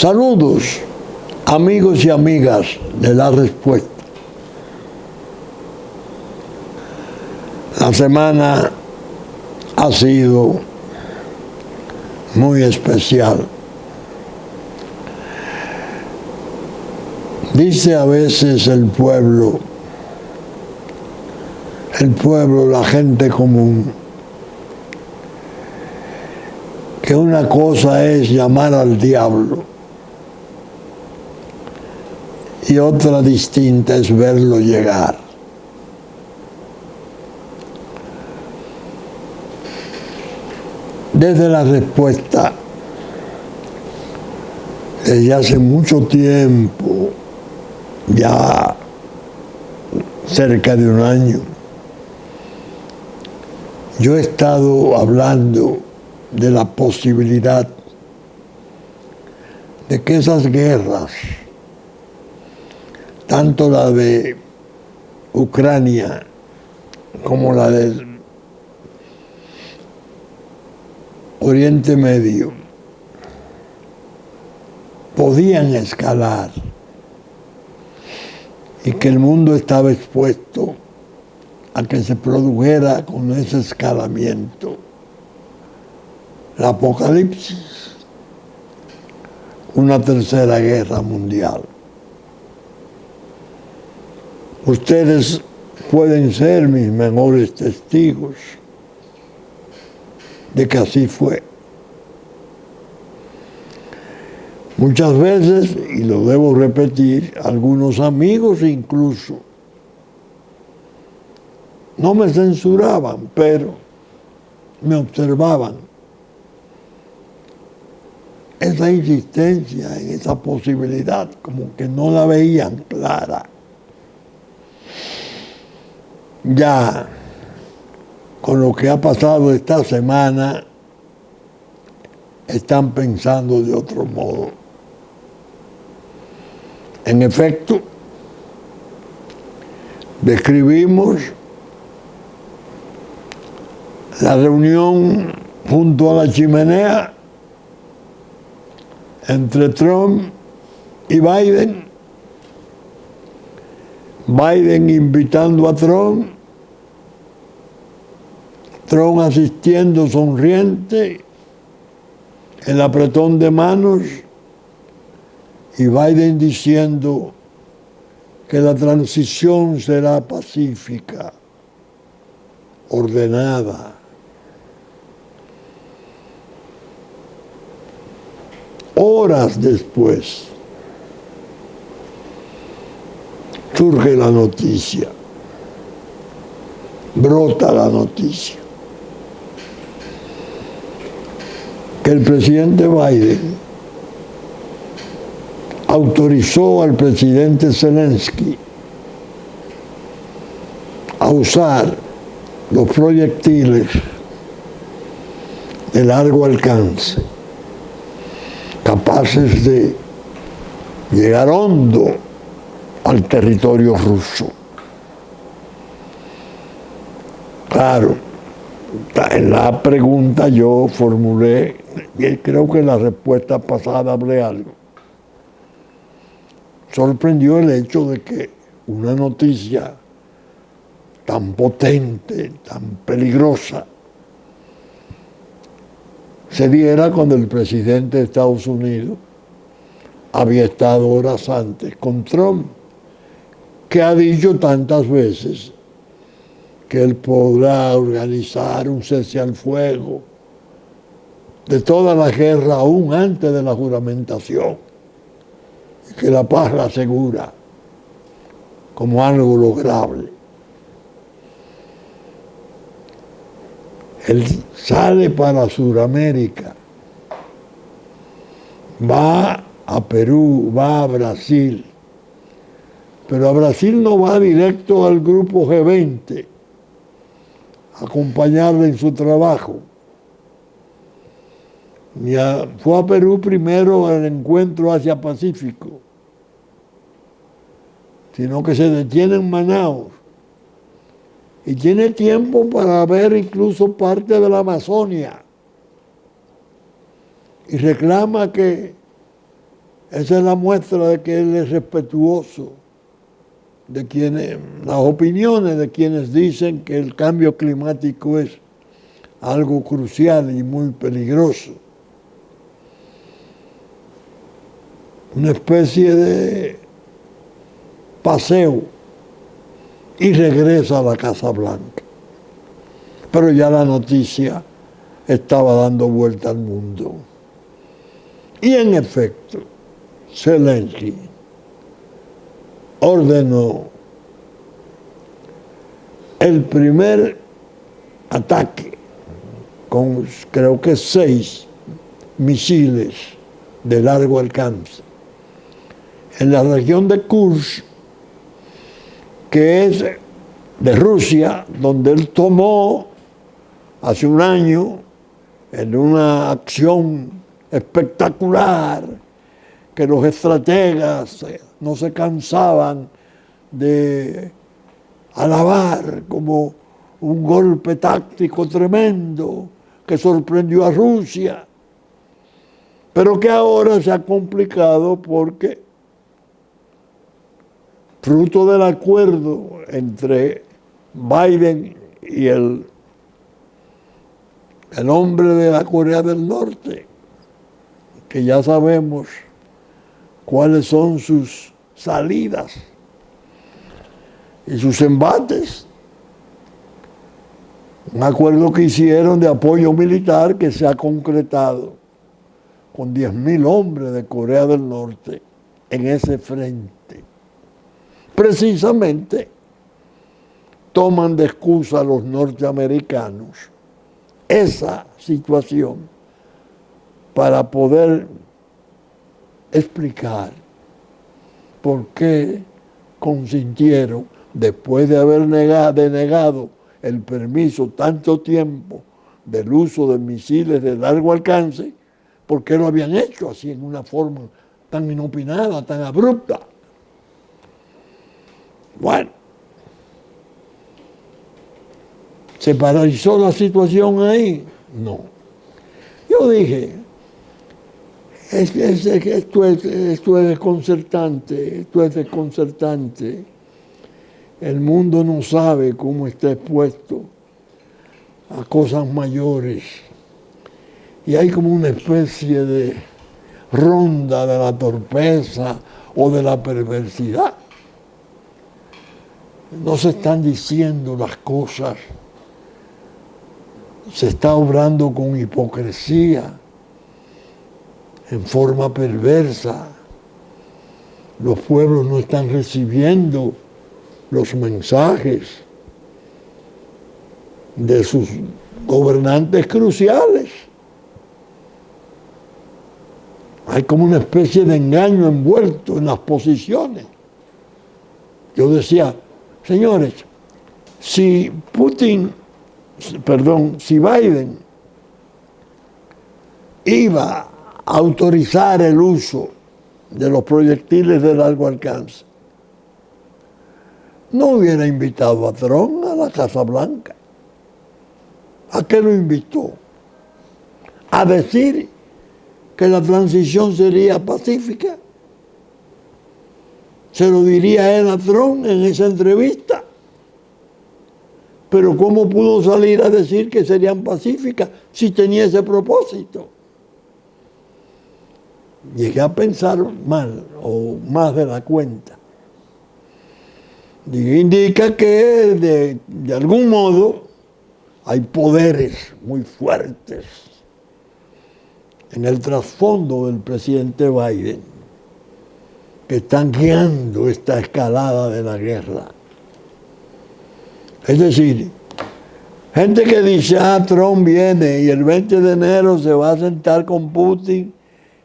Saludos, amigos y amigas de La Respuesta. La semana ha sido muy especial. Dice a veces el pueblo, la gente común, que una cosa es llamar al diablo y otra distinta es verlo llegar. Desde La Respuesta, desde hace mucho tiempo, ya cerca de un año, yo he estado hablando de la posibilidad de que esas guerras, tanto la de Ucrania como la del Oriente Medio, podían escalar y que el mundo estaba expuesto a que se produjera con ese escalamiento el apocalipsis, una tercera guerra mundial. Ustedes pueden ser mis mejores testigos de que así fue. Muchas veces, y lo debo repetir, algunos amigos incluso no me censuraban, pero me observaban esa insistencia en esa posibilidad, como que no la veían clara. Ya con lo que ha pasado esta semana, están pensando de otro modo. En efecto, describimos la reunión junto a la chimenea entre Trump y Biden. Biden invitando a Trump, Trump asistiendo sonriente, el apretón de manos, y Biden diciendo que la transición será pacífica, ordenada. Horas después surge la noticia, brota la noticia, que el presidente Biden autorizó al presidente Zelensky a usar los proyectiles de largo alcance, capaces de llegar hondo al territorio ruso. Claro, en la pregunta yo formulé, y creo que en la respuesta pasada hablé algo. Sorprendió el hecho de que una noticia tan potente, tan peligrosa, se diera cuando el presidente de Estados Unidos había estado horas antes con Trump, que ha dicho tantas veces que él podrá organizar un cese al fuego de toda la guerra aún antes de la juramentación, y que la paz la asegura como algo lograble. Él sale para Sudamérica, va a Perú, va a Brasil, pero a Brasil no va directo al grupo G20 a acompañarle en su trabajo. Fue a Perú primero al encuentro Asia-Pacífico, sino que se detiene en Manaus y tiene tiempo para ver incluso parte de la Amazonia y reclama que Esa es la muestra de que él es respetuoso de quienes, las opiniones de quienes dicen que el cambio climático es algo crucial y muy peligroso. Una especie de paseo y regresa a la Casa Blanca. Pero ya la noticia estaba dando vuelta al mundo. Y en efecto, Zelensky ordenó el primer ataque con, creo que 6 misiles de largo alcance en la región de Kursk, que es de Rusia, donde él tomó hace un año en una acción espectacular que los estrategas no se cansaban de alabar como un golpe táctico tremendo que sorprendió a Rusia, pero que ahora se ha complicado porque, fruto del acuerdo entre Biden y el hombre de la Corea del Norte, que ya sabemos cuáles son sus salidas y sus embates. Un acuerdo que hicieron de apoyo militar que se ha concretado con 10.000 hombres de Corea del Norte en ese frente. Precisamente toman de excusa a los norteamericanos esa situación para poder explicar por qué consintieron, después de haber denegado el permiso tanto tiempo del uso de misiles de largo alcance, por qué lo habían hecho así en una forma tan inopinada, tan abrupta. Bueno, ¿se paralizó la situación ahí? No. Yo dije, esto es desconcertante, El mundo no sabe cómo está expuesto a cosas mayores. Y hay como una especie de ronda de la torpeza o de la perversidad. No se están diciendo las cosas, se está obrando con hipocresía, en forma perversa. Los pueblos no están recibiendo los mensajes de sus gobernantes cruciales. Hay como una especie de engaño envuelto en las posiciones. Yo decía, señores, si Biden iba a autorizar el uso de los proyectiles de largo alcance, no hubiera invitado a Trump a la Casa Blanca. ¿A qué lo invitó? A decir que la transición sería pacífica. Se lo diría él a Trump en esa entrevista. Pero ¿cómo pudo salir a decir que serían pacíficas si tenía ese propósito? Llegué a pensar mal, o más de la cuenta. Indica que de algún modo hay poderes muy fuertes en el trasfondo del presidente Biden que están guiando esta escalada de la guerra. Es decir, gente que dice, Trump viene y el 20 de enero se va a sentar con Putin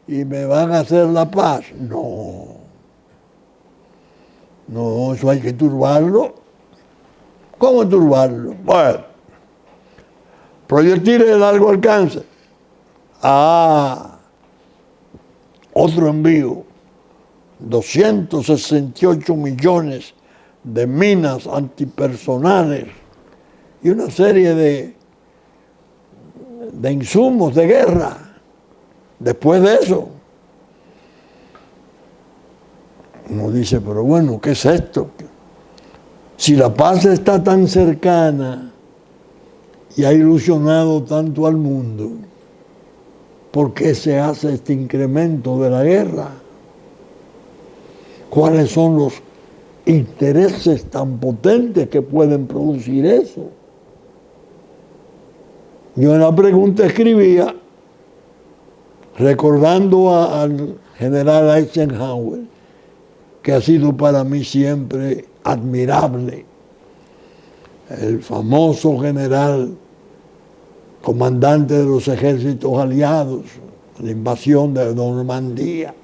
y me van a hacer la paz. No, eso hay que turbarlo. ¿Cómo turbarlo? Bueno, proyectiles de largo alcance. Otro envío. 268 millones de minas antipersonales y una serie de insumos de guerra. Después de eso, Uno dice, pero bueno, ¿qué es esto? Si la paz está tan cercana y ha ilusionado tanto al mundo, ¿por qué se hace este incremento de la guerra? ¿Cuáles son los intereses tan potentes que pueden producir eso? Yo en la pregunta escribía, recordando al general Eisenhower, que ha sido para mí siempre admirable, el famoso general comandante de los ejércitos aliados, la invasión de Normandía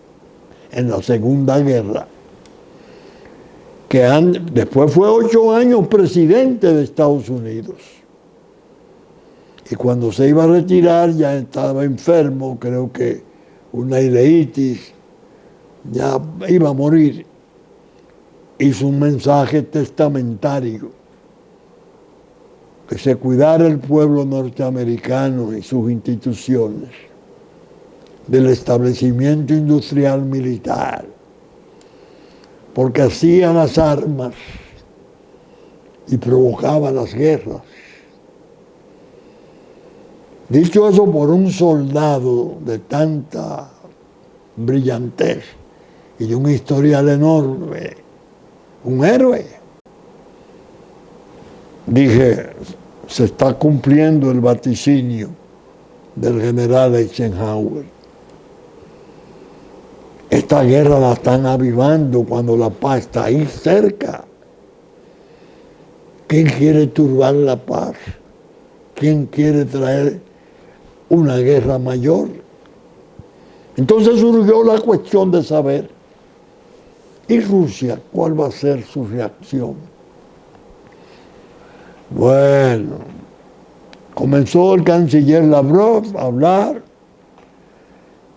en la Segunda Guerra, que después fue 8 años presidente de Estados Unidos. Y cuando se iba a retirar ya estaba enfermo, creo que una ileitis, ya iba a morir. Hizo un mensaje testamentario, que se cuidara el pueblo norteamericano y sus instituciones del establecimiento industrial militar, porque hacía las armas y provocaba las guerras. Dicho eso por un soldado de tanta brillantez y de un historial enorme, un héroe, dije, se está cumpliendo el vaticinio del general Eisenhower. Esta guerra la están avivando cuando la paz está ahí cerca. ¿Quién quiere turbar la paz? ¿Quién quiere traer una guerra mayor? Entonces surgió la cuestión de saber, ¿y Rusia cuál va a ser su reacción? Bueno, comenzó el canciller Lavrov a hablar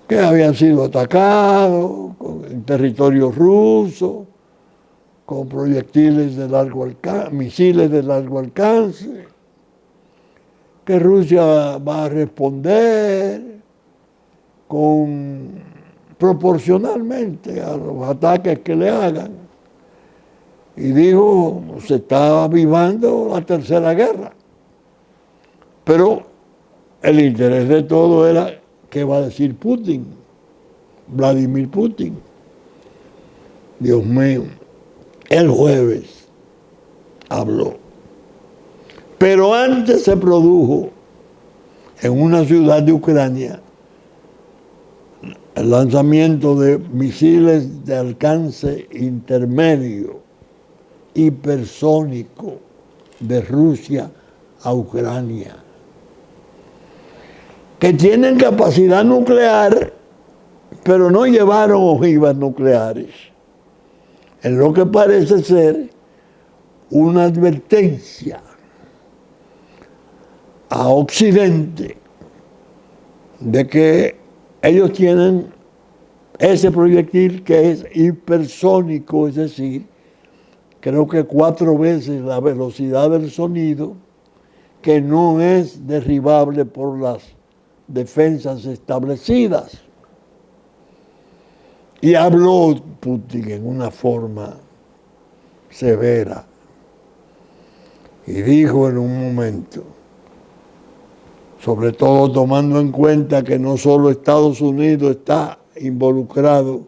que habían sido atacados en territorio ruso, con proyectiles de largo alcance, misiles de largo alcance, que Rusia va a responder proporcionalmente a los ataques que le hagan. Y dijo, se está avivando la tercera guerra. Pero el interés de todo era qué va a decir Putin, Vladimir Putin. Dios mío, el jueves habló. Pero antes se produjo en una ciudad de Ucrania el lanzamiento de misiles de alcance intermedio, hipersónico, de Rusia a Ucrania, que tienen capacidad nuclear, pero no llevaron ojivas nucleares. En lo que parece ser una advertencia a Occidente de que ellos tienen ese proyectil que es hipersónico, es decir, creo que 4 veces la velocidad del sonido, que no es derribable por las defensas establecidas. Y habló Putin en una forma severa y dijo en un momento, sobre todo tomando en cuenta que no solo Estados Unidos está involucrado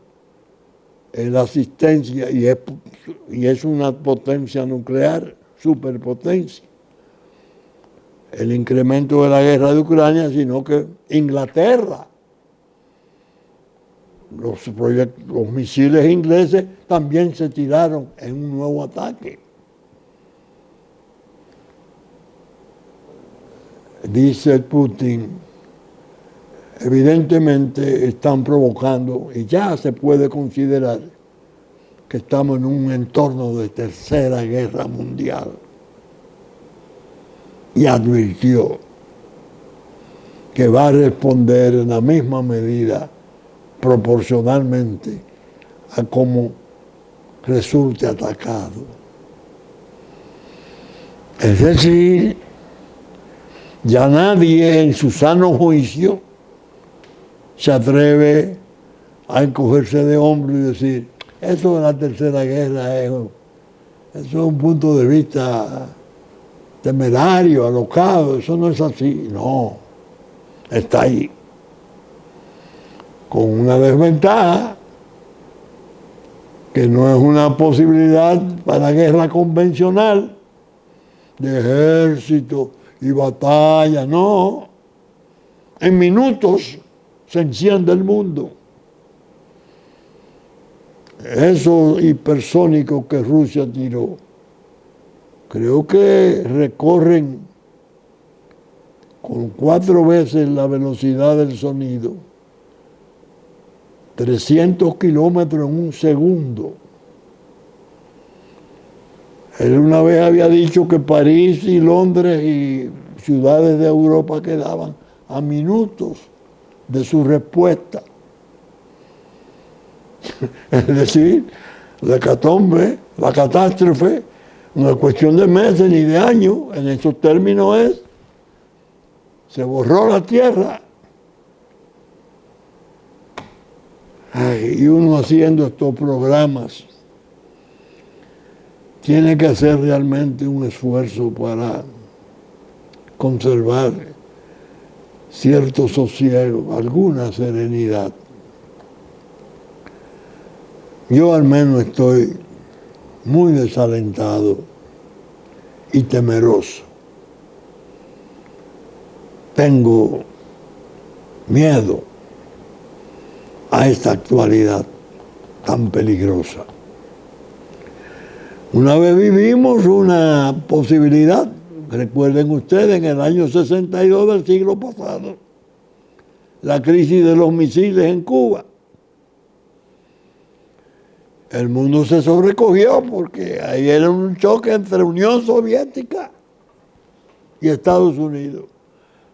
en la asistencia y es una potencia nuclear, superpotencia, el incremento de la guerra de Ucrania, sino que Inglaterra, los misiles ingleses también se tiraron en un nuevo ataque. Dice Putin, evidentemente están provocando, y ya se puede considerar que estamos en un entorno de tercera guerra mundial. Y advirtió que va a responder en la misma medida, proporcionalmente a cómo resulte atacado. Es decir, ya nadie en su sano juicio se atreve a encogerse de hombro y decir, eso de la Tercera Guerra eso es un punto de vista temerario, alocado, eso no es así, no, está ahí, con una desventaja, que no es una posibilidad para guerra convencional, de ejército y batalla, no, en minutos se enciende el mundo. Esos hipersónicos que Rusia tiró, creo que recorren con 4 veces la velocidad del sonido, 300 kilómetros en un segundo. Él una vez había dicho que París y Londres y ciudades de Europa quedaban a minutos de su respuesta. Es decir, la hecatombe, la catástrofe, no es cuestión de meses ni de años, en esos términos es, se borró la tierra. Ay, y uno haciendo estos programas tiene que hacer realmente un esfuerzo para conservar cierto sosiego, alguna serenidad. Yo al menos estoy muy desalentado y temeroso. Tengo miedo a esta actualidad tan peligrosa. Una vez vivimos una posibilidad, recuerden ustedes, en el año 62 del siglo pasado, la crisis de los misiles en Cuba. El mundo se sobrecogió porque ahí era un choque entre Unión Soviética y Estados Unidos.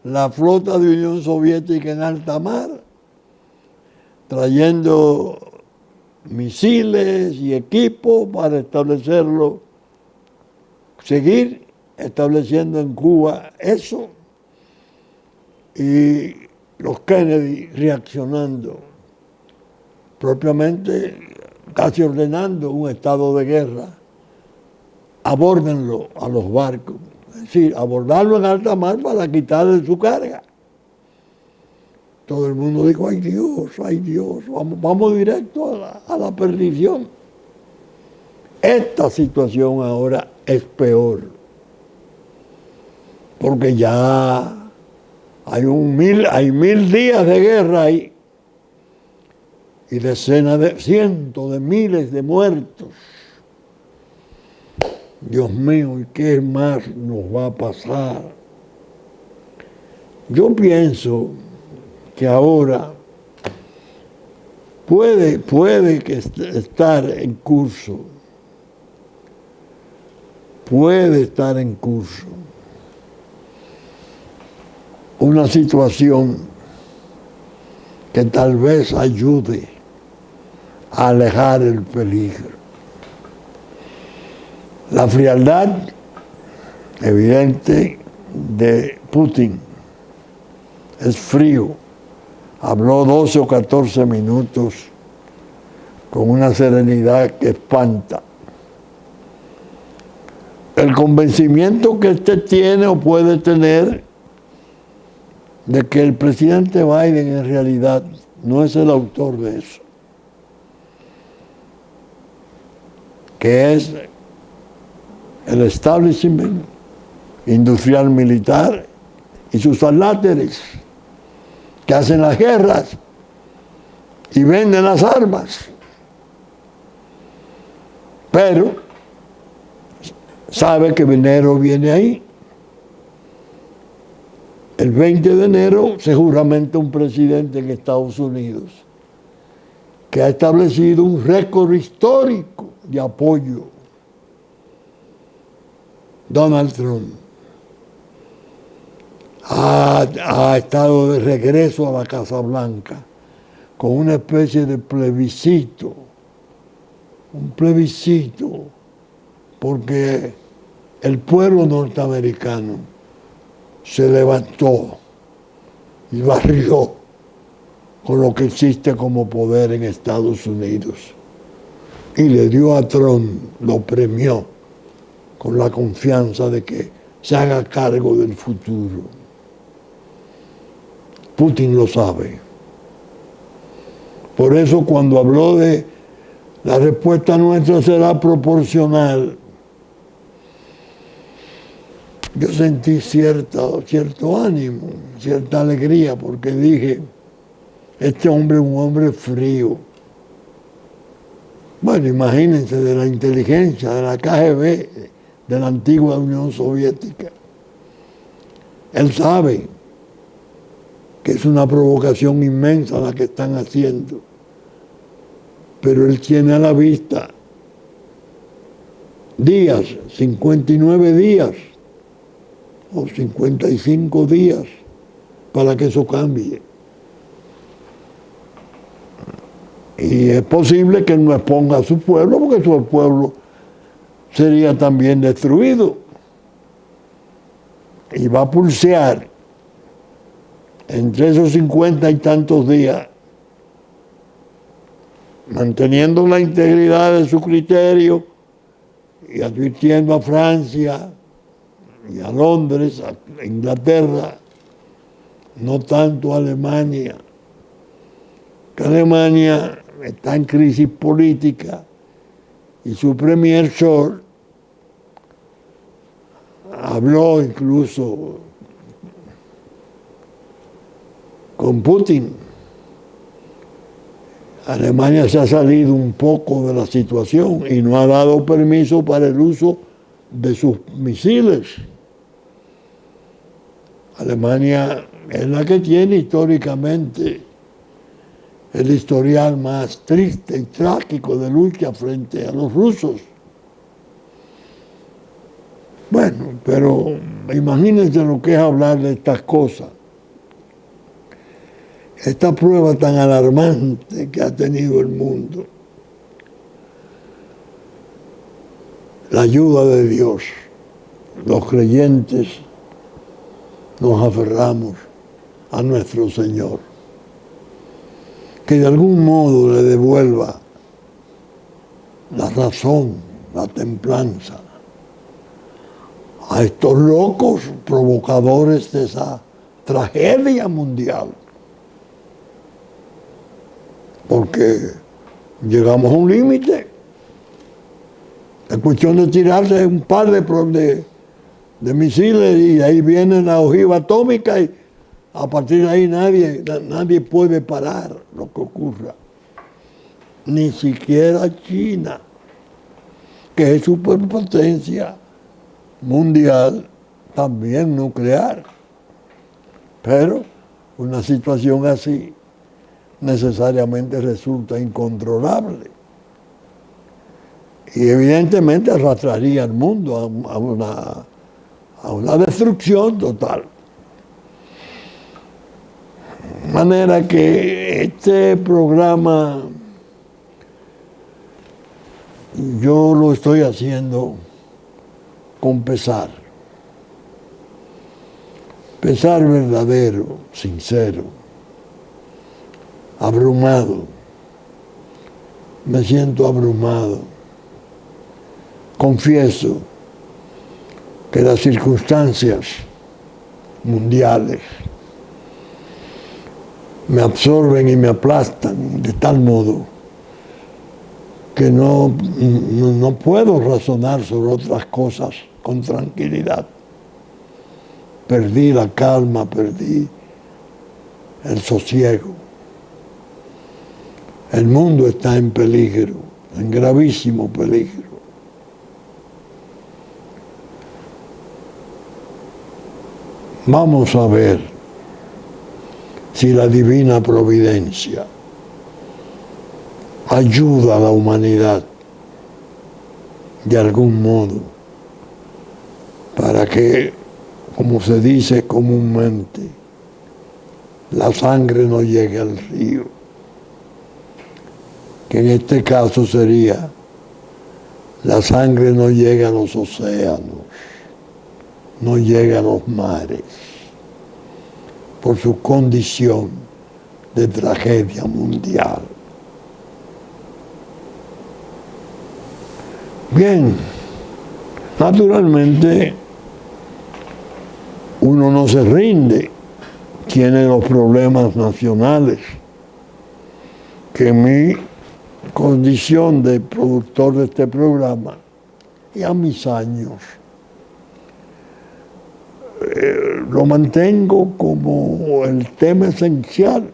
La flota de Unión Soviética en alta mar, trayendo misiles y equipos para establecerlo, seguir estableciendo en Cuba eso, y los Kennedy reaccionando, propiamente casi ordenando un estado de guerra. Abórdenlo a los barcos, es decir, abordarlo en alta mar para quitarle su carga. Todo el mundo dijo, ay Dios, vamos directo a la perdición. Esta situación ahora es peor, porque ya hay 1000 días de guerra ahí y cientos de miles de muertos. Dios mío, ¿y qué más nos va a pasar? Yo pienso que ahora puede que estar en curso, una situación que tal vez ayude a alejar el peligro. La frialdad evidente de Putin es frío. Habló 12 o 14 minutos con una serenidad que espanta. El convencimiento que usted tiene o puede tener de que el presidente Biden en realidad no es el autor de eso, que es el establishment industrial militar y sus aláteres que hacen las guerras y venden las armas. Pero sabe que enero viene ahí. El 20 de enero se juramenta un presidente en Estados Unidos que ha establecido un récord histórico de apoyo. Donald Trump ha estado de regreso a la Casa Blanca con una especie de plebiscito, un plebiscito, porque el pueblo norteamericano se levantó y barrió con lo que existe como poder en Estados Unidos. y le dio a Trump, lo premió con la confianza de que se haga cargo del futuro. Putin lo sabe. Por eso cuando habló de la respuesta nuestra será proporcional, yo sentí cierto ánimo, cierta alegría, porque dije, este hombre es un hombre frío. Bueno, imagínense, de la inteligencia, de la KGB, de la antigua Unión Soviética. Él sabe que es una provocación inmensa la que están haciendo, pero él tiene a la vista días, 59 días o 55 días para que eso cambie. Y es posible que no exponga a su pueblo, porque su pueblo sería también destruido. Y va a pulsear entre esos 50 y tantos días, manteniendo la integridad de su criterio y advirtiendo a Francia y a Londres, a Inglaterra, no tanto a Alemania, que Alemania está en crisis política y su premier Scholz habló incluso con Putin. Alemania se ha salido un poco de la situación y no ha dado permiso para el uso de sus misiles. Alemania es la que tiene históricamente el historial más triste y trágico de lucha frente a los rusos. Bueno, pero imagínense lo que es hablar de estas cosas. Esta prueba tan alarmante que ha tenido el mundo. La ayuda de Dios. Los creyentes nos aferramos a nuestro Señor. Que de algún modo le devuelva la razón, la templanza a estos locos provocadores de esa tragedia mundial. Porque llegamos a un límite. Es cuestión de tirarse un par de misiles y ahí viene la ojiva atómica y a partir de ahí nadie puede parar lo que ocurra. Ni siquiera China, que es superpotencia mundial, también nuclear. Pero una situación así necesariamente resulta incontrolable. Y evidentemente arrastraría al mundo a una destrucción total. De manera que este programa yo lo estoy haciendo con pesar. Pesar verdadero, sincero, abrumado. Me siento abrumado. Confieso que las circunstancias mundiales me absorben y me aplastan de tal modo que no puedo razonar sobre otras cosas con tranquilidad. Perdí la calma, perdí el sosiego. El mundo está en peligro, en gravísimo peligro. Vamos a ver si la divina providencia ayuda a la humanidad de algún modo para que, como se dice comúnmente, la sangre no llegue al río, que en este caso sería la sangre no llega a los océanos, no llega a los mares, por su condición de tragedia mundial. Bien, naturalmente uno no se rinde, tiene los problemas nacionales, que mi condición de productor de este programa y a mis años lo mantengo como el tema esencial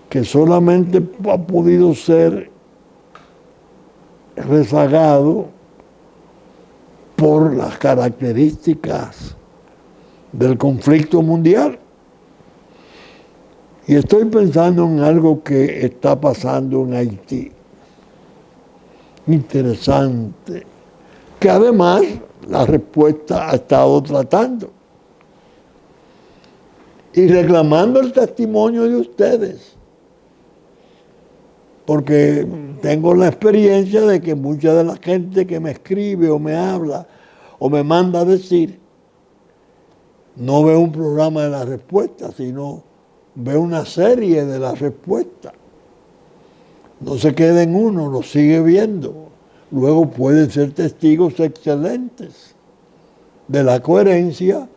que solamente ha podido ser rezagado por las características del conflicto mundial. Y estoy pensando en algo que está pasando en Haití. Interesante. Que además la respuesta ha estado tratando. Y reclamando el testimonio de ustedes. Porque tengo la experiencia de que mucha de la gente que me escribe o me habla o me manda a decir, no ve un programa de la respuesta, sino ve una serie de la respuesta. No se queda en uno, lo sigue viendo. Luego pueden ser testigos excelentes de la coherencia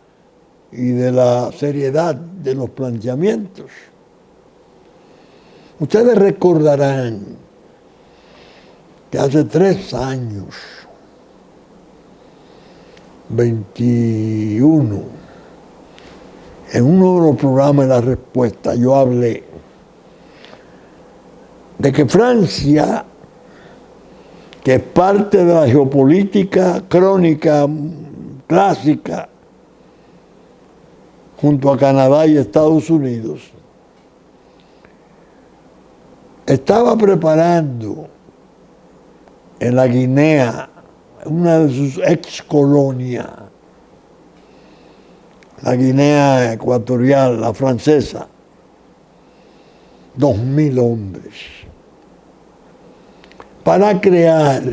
y de la seriedad de los planteamientos. Ustedes recordarán que hace 3 años, 21, en uno de los programas de la respuesta, yo hablé de que Francia, que es parte de la geopolítica crónica clásica, junto a Canadá y Estados Unidos, estaba preparando en la Guinea, una de sus ex colonias, la Guinea Ecuatorial, la francesa, 2.000 hombres, para crear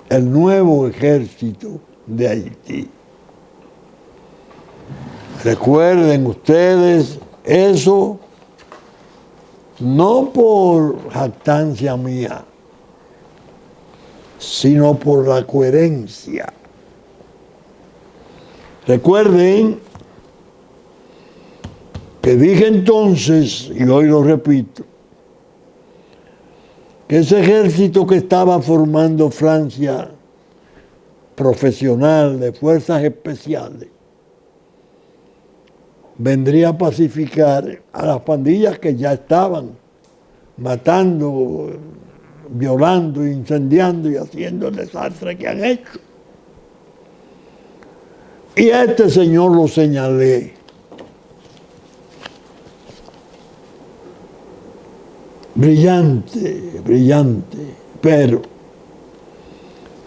el nuevo ejército de Haití. Recuerden ustedes eso, no por jactancia mía, sino por la coherencia. Recuerden que dije entonces, y hoy lo repito, que ese ejército que estaba formando Francia, profesional de fuerzas especiales, vendría a pacificar a las pandillas que ya estaban matando, violando, incendiando y haciendo el desastre que han hecho. Y a este señor lo señalé. Brillante, brillante, pero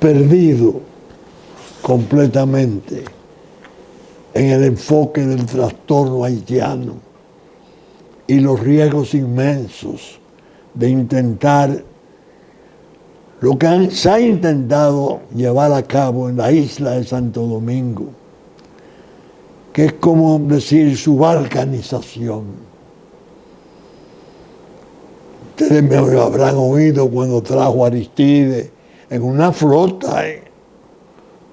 perdido completamente en el enfoque del trastorno haitiano y los riesgos inmensos de intentar lo que se ha intentado llevar a cabo en la isla de Santo Domingo, que es como decir su balcanización. Ustedes me habrán oído cuando trajo a Aristide en una flota,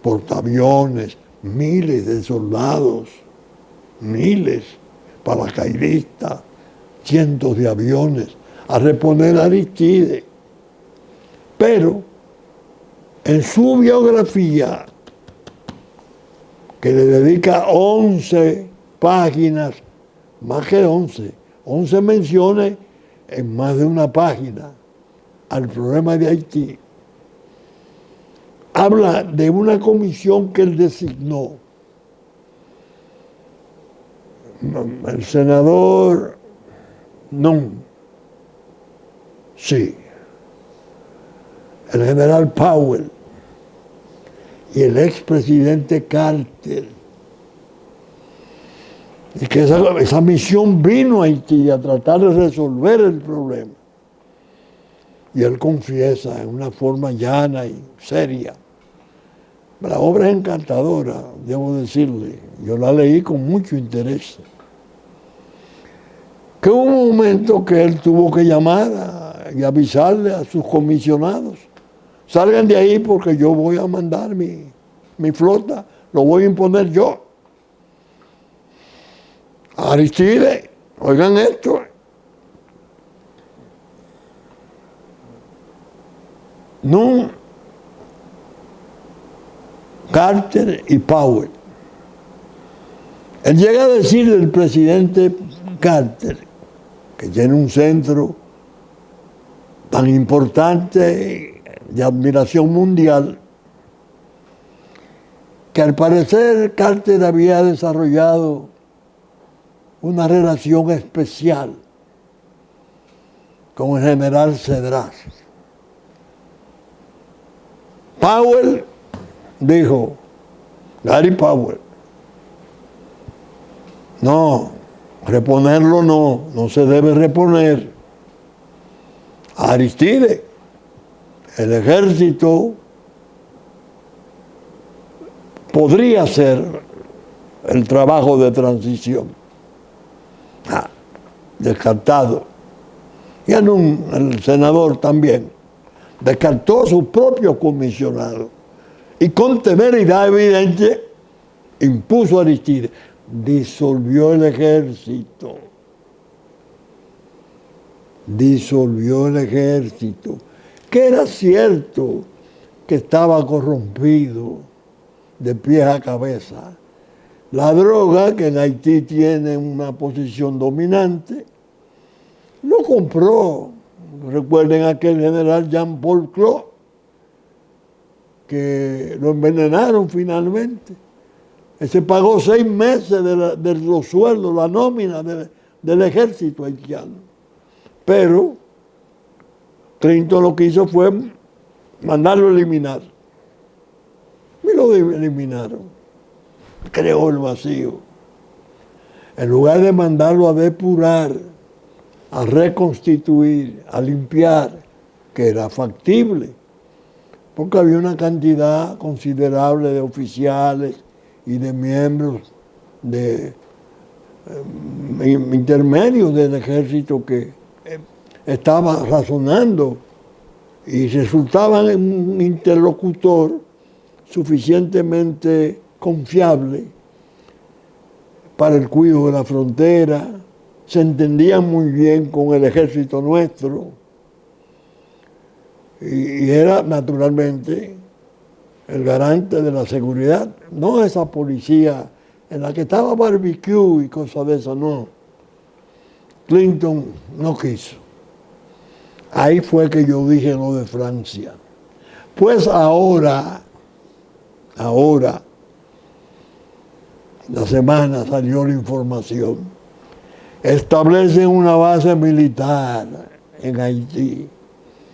portaaviones, miles de soldados, miles, paracaidistas, cientos de aviones, a reponer a Aristide. Pero en su biografía, que le dedica 11 páginas, más que 11 menciones en más de una página al problema de Haití, habla de una comisión que él designó. El senador, no, sí, el general Powell y el expresidente Carter, y que esa misión vino a Haití a tratar de resolver el problema. Y él confiesa en una forma llana y seria. La obra es encantadora, debo decirle. Yo la leí con mucho interés. Que hubo un momento que él tuvo que llamar y avisarle a sus comisionados salgan de ahí porque yo voy a mandar mi flota, lo voy a imponer yo. Aristide, oigan esto. No, Carter y Powell. Él llega a decir del presidente Carter, que tiene un centro tan importante de admiración mundial, que al parecer Carter había desarrollado una relación especial con el general Cedras. Powell dijo, Gary Powell, no, reponerlo no se debe reponer. Aristide, el ejército podría hacer el trabajo de transición. Descartado. Y el senador también descartó a sus propios comisionados y con temeridad evidente impuso a Aristide. Disolvió el ejército. Disolvió el ejército. Que era cierto que estaba corrompido de pies a cabeza. La droga, que en Haití tiene una posición dominante, lo compró. Recuerden aquel general Jean-Paul Clos, que lo envenenaron finalmente. Ese pagó 6 meses de los sueldos, la nómina del ejército haitiano. Pero Clinton lo que hizo fue mandarlo a eliminar. Y lo eliminaron. Creó el vacío. En lugar de mandarlo a depurar, a reconstituir, a limpiar, que era factible, porque había una cantidad considerable de oficiales y de miembros de intermedios del ejército que estaban razonando y resultaban un interlocutor suficientemente confiable para el cuidado de la frontera, se entendían muy bien con el ejército nuestro y era naturalmente el garante de la seguridad, no esa policía en la que estaba barbecue y cosas de eso, no. Clinton no quiso. Ahí fue que yo dije lo de Francia. Pues ahora, la semana salió la información, establecen una base militar en Haití,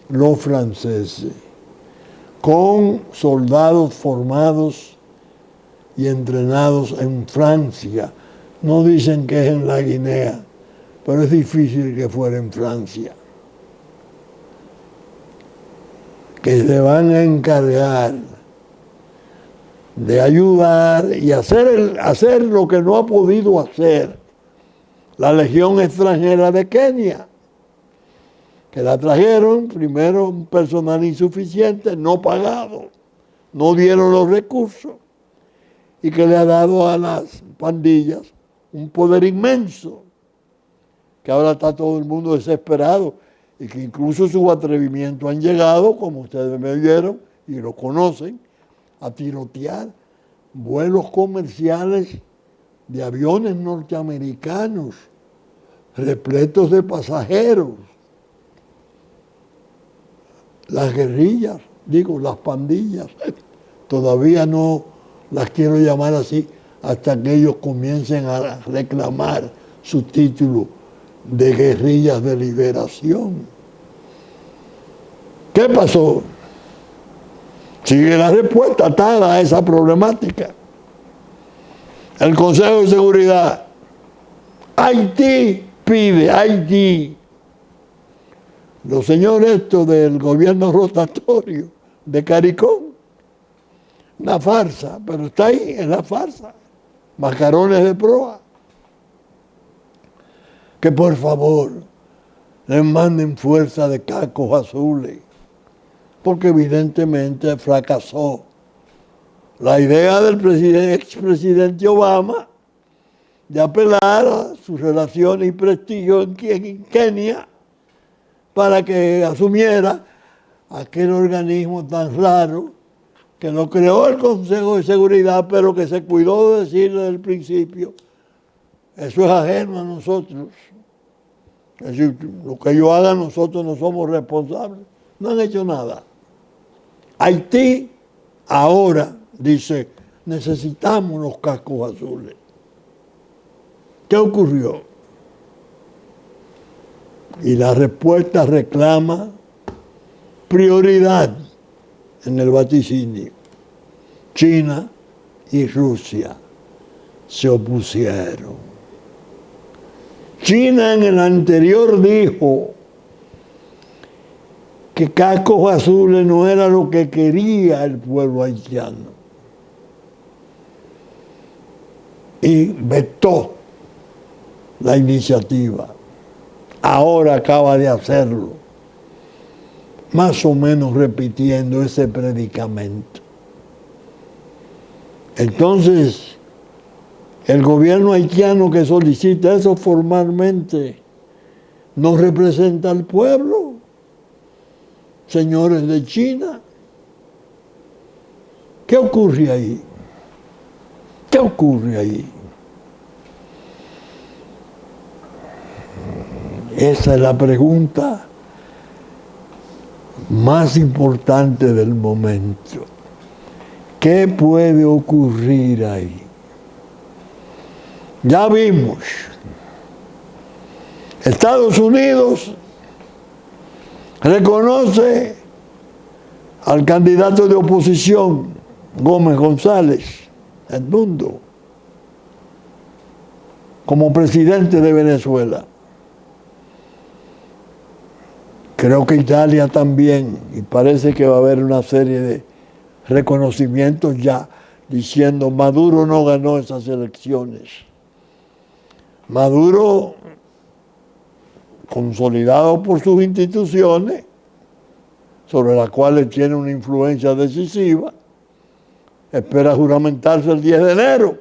los franceses, con soldados formados y entrenados en Francia. No dicen que es en la Guinea, pero es difícil que fuera en Francia. Que se van a encargar de ayudar y hacer lo que no ha podido hacer la Legión Extranjera de Kenia, que la trajeron, primero un personal insuficiente, no pagado, no dieron los recursos, y que le ha dado a las pandillas un poder inmenso, que ahora está todo el mundo desesperado, y que incluso sus atrevimientos han llegado, como ustedes me oyeron y lo conocen, a tirotear vuelos comerciales de aviones norteamericanos repletos de pasajeros. Las guerrillas, las pandillas, todavía no las quiero llamar así hasta que ellos comiencen a reclamar su título de guerrillas de liberación. ¿Qué pasó? Sigue la respuesta atada a esa problemática. El Consejo de Seguridad, Haití pide, Haití. Los señores estos del gobierno rotatorio de Caricón, una farsa, pero está ahí, en la farsa. Mascarones de proa. Que por favor les manden fuerza de cacos azules porque evidentemente fracasó la idea del expresidente Obama de apelar a sus relaciones y prestigio en Kenia para que asumiera aquel organismo tan raro que lo creó el Consejo de Seguridad, pero que se cuidó de decir desde el principio, eso es ajeno a nosotros. Es decir, lo que ellos hagan nosotros no somos responsables. No han hecho nada. Haití ahora dice, necesitamos los cascos azules. ¿Qué ocurrió? Y la respuesta reclama prioridad en el vaticinio. China y Rusia se opusieron. China en el anterior dijo que cascos azules no era lo que quería el pueblo haitiano. Y vetó la iniciativa. Ahora acaba de hacerlo, más o menos repitiendo ese predicamento. Entonces, el gobierno haitiano que solicita eso formalmente no representa al pueblo, señores de China. ¿Qué ocurre ahí? ¿Qué ocurre ahí? Esa es la pregunta más importante del momento. ¿Qué puede ocurrir ahí? Ya vimos, Estados Unidos reconoce al candidato de oposición, Gómez González, Edmundo, como presidente de Venezuela. Creo que Italia también, y parece que va a haber una serie de reconocimientos ya diciendo Maduro no ganó esas elecciones. Maduro, consolidado por sus instituciones, sobre las cuales tiene una influencia decisiva, espera juramentarse el 10 de enero.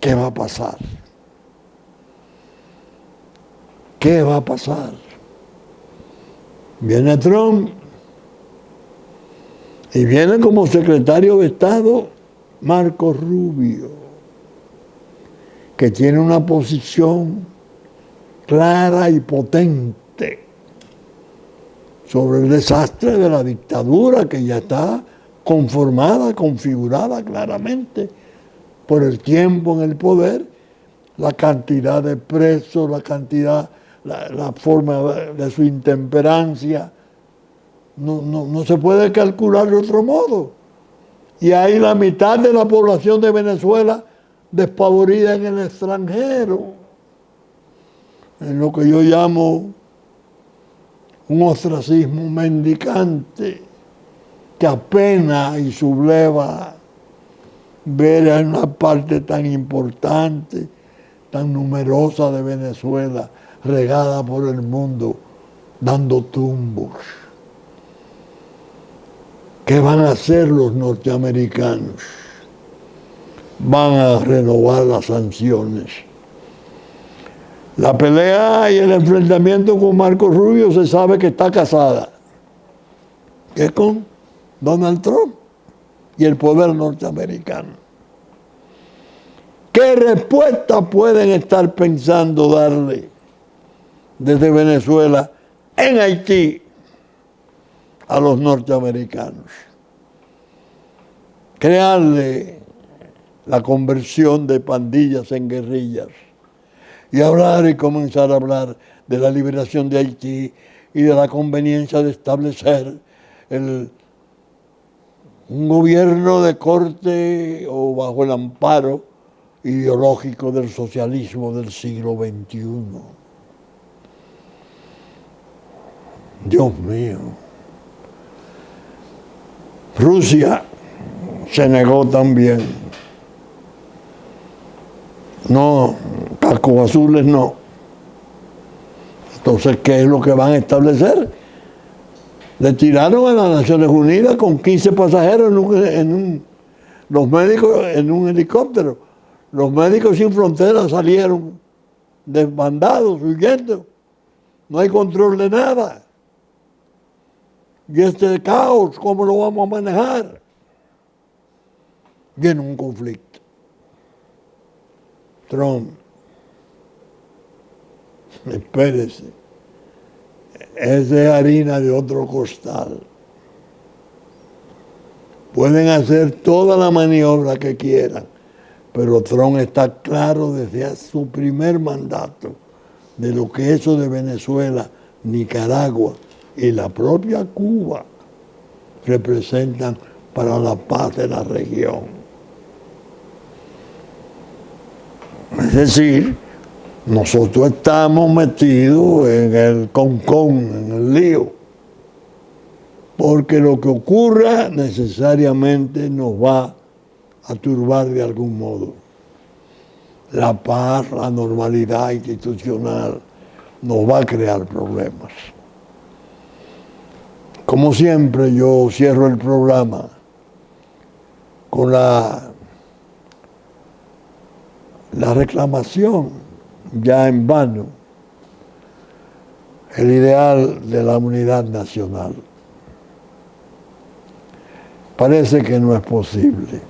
¿Qué va a pasar? ¿Qué va a pasar? Viene Trump y viene como secretario de Estado Marco Rubio, que tiene una posición clara y potente sobre el desastre de la dictadura que ya está conformada, configurada claramente por el tiempo en el poder, la cantidad de presos, la forma de su intemperancia, no se puede calcular de otro modo. Y hay la mitad de la población de Venezuela despavorida en el extranjero, en lo que yo llamo un ostracismo mendicante, que apena y subleva ver a una parte tan importante, tan numerosa de Venezuela, regada por el mundo, dando tumbos. ¿Qué van a hacer los norteamericanos? Van a renovar las sanciones. La pelea y el enfrentamiento con Marco Rubio se sabe que está casada, que es con Donald Trump y el poder norteamericano. ¿Qué respuesta pueden estar pensando darle desde Venezuela en Haití a los norteamericanos? Crearle la conversión de pandillas en guerrillas y hablar y comenzar a hablar de la liberación de Haití y de la conveniencia de establecer un gobierno de corte o bajo el amparo ideológico del socialismo del siglo XXI. Dios mío. Rusia se negó también. No, cascos azules no. Entonces, ¿qué es lo que van a establecer? Le tiraron a las Naciones Unidas con 15 pasajeros los médicos en un helicóptero. Los médicos sin fronteras salieron desbandados, huyendo. No hay control de nada. Y este caos, ¿cómo lo vamos a manejar? Viene un conflicto. Trump, espérese, esa es harina de otro costal. Pueden hacer toda la maniobra que quieran, pero Trump está claro desde su primer mandato de lo que eso de Venezuela, Nicaragua y la propia Cuba representan para la paz de la región. Es decir, nosotros estamos metidos en el concón, en el lío, porque lo que ocurra necesariamente nos va a turbar de algún modo. La paz, la normalidad institucional nos va a crear problemas. Como siempre, yo cierro el programa con la reclamación, ya en vano, el ideal de la unidad nacional. Parece que no es posible.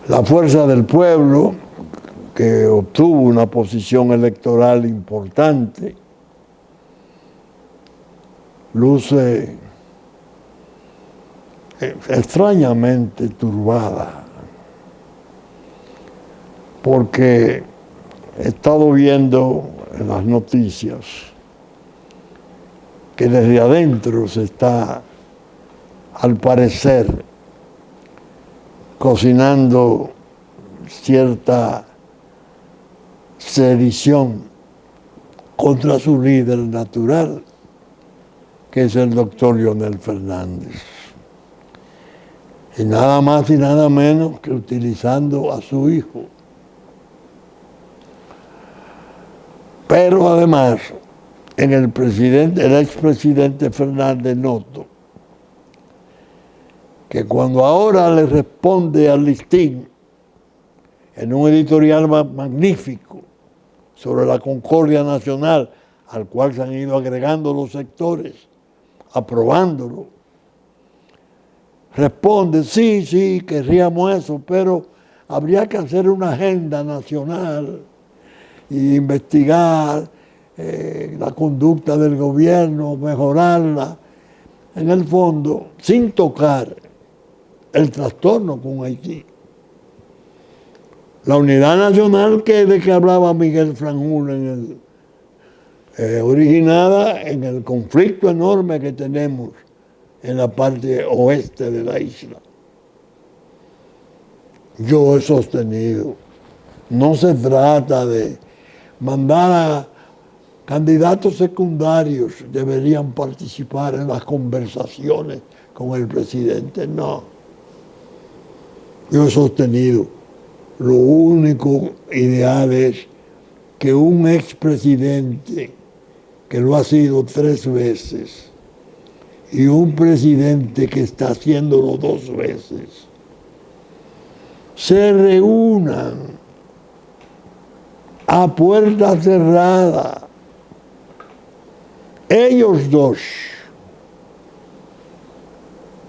La fuerza del pueblo, que obtuvo una posición electoral importante, luce extrañamente turbada, porque he estado viendo en las noticias que desde adentro se está, al parecer, cocinando cierta sedición contra su líder natural, que es el doctor Leonel Fernández. Y nada más y nada menos que utilizando a su hijo. Pero además, en el expresidente Fernández noto que cuando ahora le responde al Listín en un editorial magnífico sobre la concordia nacional, al cual se han ido agregando los sectores, aprobándolo, responde, sí, querríamos eso, pero habría que hacer una agenda nacional e investigar la conducta del gobierno, mejorarla, en el fondo, sin tocar el trastorno con Haití. La unidad nacional de que hablaba Miguel Franjul originada en el conflicto enorme que tenemos en la parte oeste de la isla. Yo he sostenido, no se trata de mandar a candidatos secundarios, deberían participar en las conversaciones con el presidente, no. Yo he sostenido, lo único ideal es que un expresidente, que lo ha sido 3 veces, y un presidente que está haciéndolo 2 veces, se reúnan a puerta cerrada, ellos dos,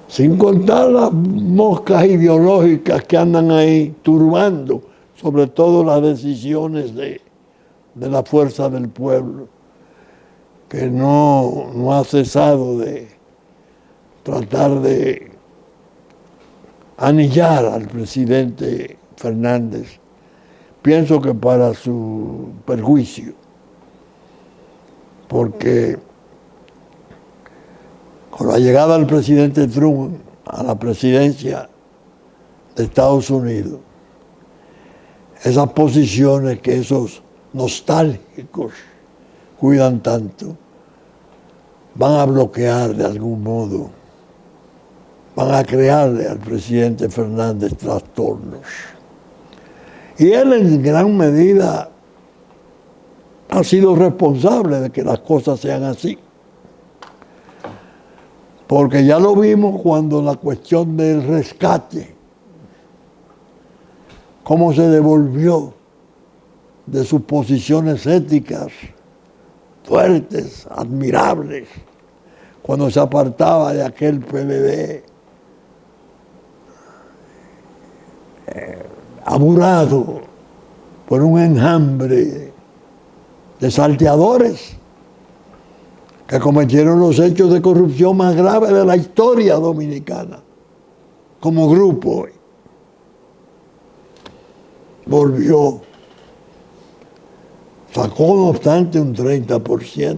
sin contar las moscas ideológicas que andan ahí turbando, sobre todo las decisiones de la fuerza del pueblo, que no ha cesado de tratar de anillar al presidente Fernández, pienso que para su perjuicio, porque con la llegada del presidente Trump a la presidencia de Estados Unidos, esas posiciones que esos nostálgicos cuidan tanto, van a bloquear de algún modo, van a crearle al presidente Fernández trastornos. Y él en gran medida ha sido responsable de que las cosas sean así. Porque ya lo vimos cuando la cuestión del rescate, cómo se devolvió de sus posiciones éticas fuertes, admirables, cuando se apartaba de aquel PLD aburrado por un enjambre de salteadores que cometieron los hechos de corrupción más graves de la historia dominicana, como grupo. Volvió, sacó no obstante un 30%.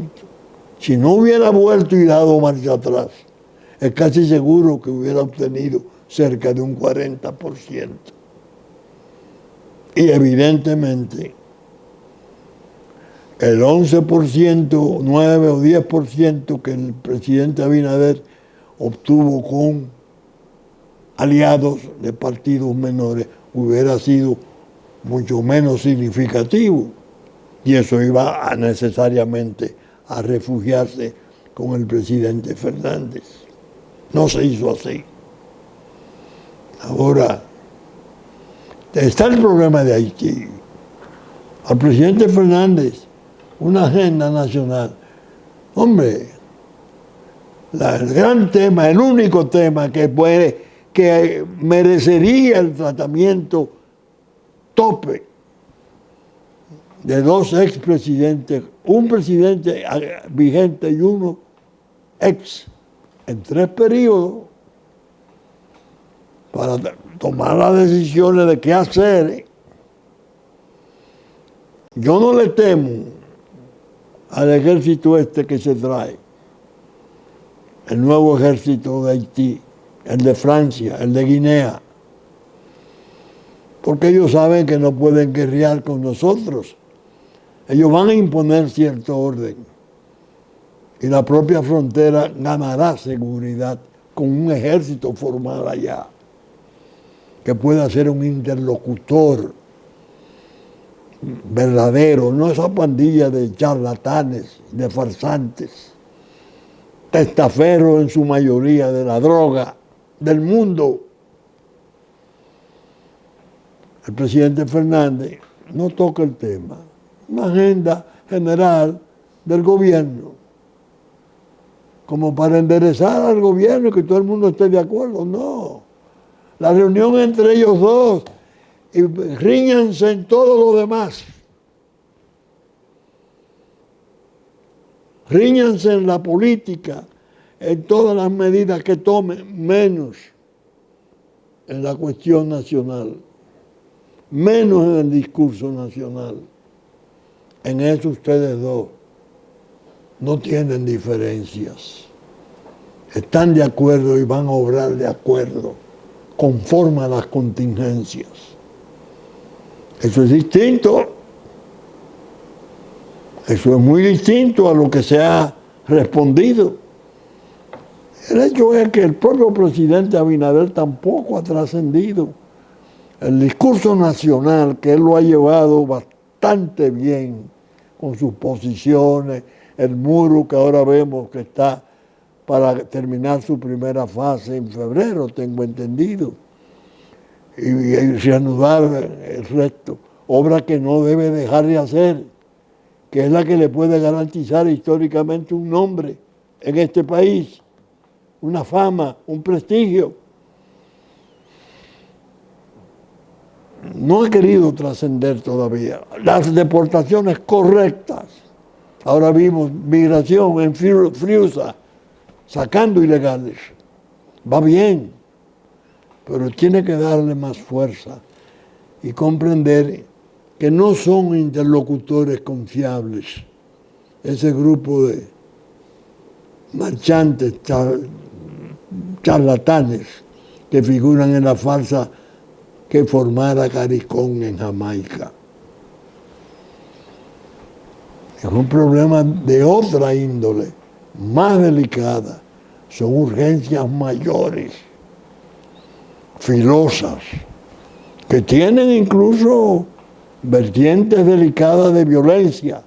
Si no hubiera vuelto y dado marcha atrás, es casi seguro que hubiera obtenido cerca de un 40%. Y evidentemente, el 11%, 9 o 10% que el presidente Abinader obtuvo con aliados de partidos menores hubiera sido mucho menos significativo. Y eso iba necesariamente a refugiarse con el presidente Fernández. No se hizo así. Ahora, está el problema de Haití. Al presidente Fernández, una agenda nacional. Hombre, el gran tema, el único tema que merecería el tratamiento tope de dos expresidentes, un presidente vigente y uno ex, en 3 periodos, para tomar las decisiones de qué hacer. Yo no le temo al ejército que se trae, el nuevo ejército de Haití, el de Francia, el de Guinea, porque ellos saben que no pueden guerrear con nosotros. Ellos van a imponer cierto orden y la propia frontera ganará seguridad con un ejército formado allá que pueda ser un interlocutor verdadero, no esa pandilla de charlatanes, de farsantes, testaferros en su mayoría de la droga del mundo. El presidente Fernández no toca el tema, una agenda general del gobierno, como para enderezar al gobierno y que todo el mundo esté de acuerdo. No, la reunión entre ellos dos y ríñanse en todo lo demás. Ríñanse en la política, en todas las medidas que tomen, menos en la cuestión nacional, menos en el discurso nacional. En eso ustedes dos no tienen diferencias. Están de acuerdo y van a obrar de acuerdo, conforme a las contingencias. Eso es distinto. Eso es muy distinto a lo que se ha respondido. El hecho es que el propio presidente Abinader tampoco ha trascendido. El discurso nacional, que él lo ha llevado bastante bien con sus posiciones, el muro que ahora vemos que está para terminar su primera fase en febrero, tengo entendido, y reanudar el resto, obra que no debe dejar de hacer, que es la que le puede garantizar históricamente un nombre en este país, una fama, un prestigio. No ha querido trascender todavía. Las deportaciones correctas. Ahora vimos migración en Friusa, sacando ilegales. Va bien, pero tiene que darle más fuerza y comprender que no son interlocutores confiables. Ese grupo de marchantes, charlatanes que figuran en la farsa que formara CARICOM en Jamaica. Es un problema de otra índole, más delicada. Son urgencias mayores, filosas, que tienen incluso vertientes delicadas de violencia.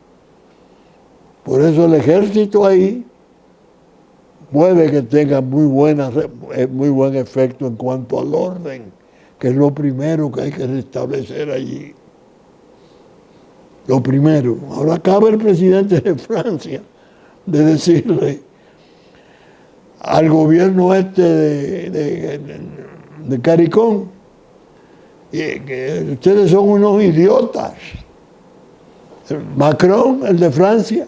Por eso el ejército ahí puede que tenga muy buen efecto en cuanto al orden, que es lo primero que hay que restablecer allí. Lo primero. Ahora acaba el presidente de Francia de decirle al gobierno de Caricón que ustedes son unos idiotas. Macron, el de Francia,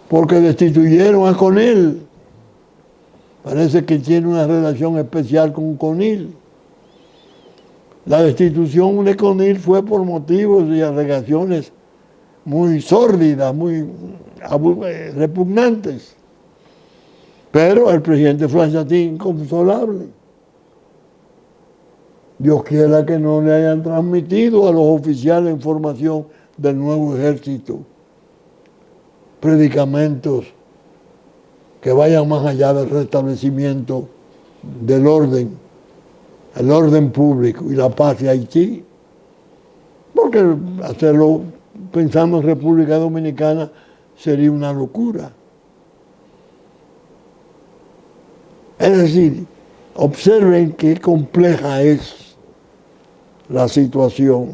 porque destituyeron a Conil. Parece que tiene una relación especial con Conil. La destitución de Conil fue por motivos y alegaciones muy sórdidas, muy repugnantes. Pero el presidente de Francia es inconsolable. Dios quiera que no le hayan transmitido a los oficiales información del nuevo ejército predicamentos que vayan más allá del restablecimiento del orden, el orden público y la paz de Haití. Porque hacerlo pensando en República Dominicana sería una locura. Es decir, observen qué compleja es la situación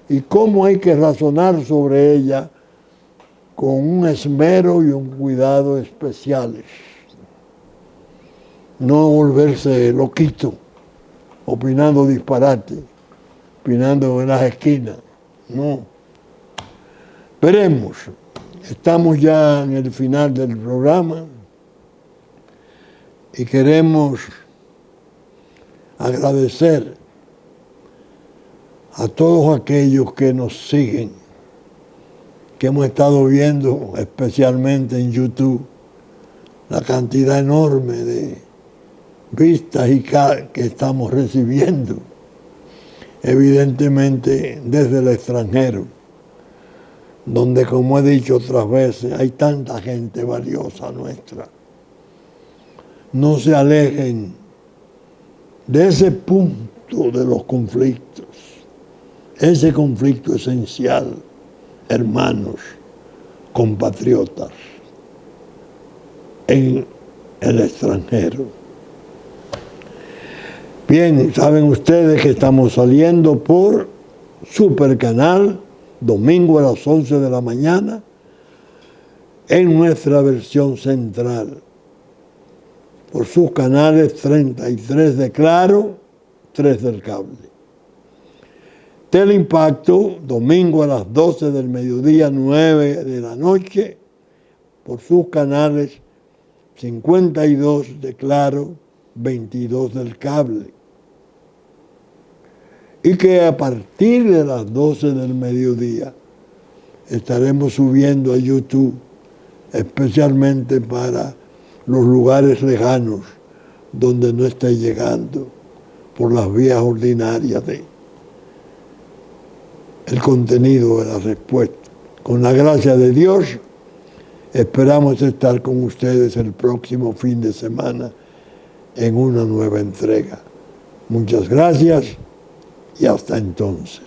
y cómo hay que razonar sobre ella con un esmero y un cuidado especiales. No volverse loquito, opinando disparate, opinando en las esquinas. No. Veremos. Estamos ya en el final del programa y queremos agradecer a todos aquellos que nos siguen, que hemos estado viendo especialmente en YouTube la cantidad enorme de vistas que estamos recibiendo, evidentemente desde el extranjero, donde, como he dicho otras veces, hay tanta gente valiosa nuestra. No se alejen de ese punto de los conflictos, ese conflicto esencial, hermanos, compatriotas, en el extranjero. Bien, saben ustedes que estamos saliendo por Supercanal, domingo a las 11 de la mañana, en nuestra versión central, por sus canales 33 de Claro, 3 del cable. Teleimpacto, domingo a las 12 del mediodía, 9 de la noche, por sus canales 52 de Claro, 22 del cable. Y que a partir de las 12 del mediodía estaremos subiendo a YouTube, especialmente para los lugares lejanos donde no esté llegando por las vías ordinarias el contenido de la respuesta. Con la gracia de Dios, esperamos estar con ustedes el próximo fin de semana en una nueva entrega. Muchas gracias y hasta entonces.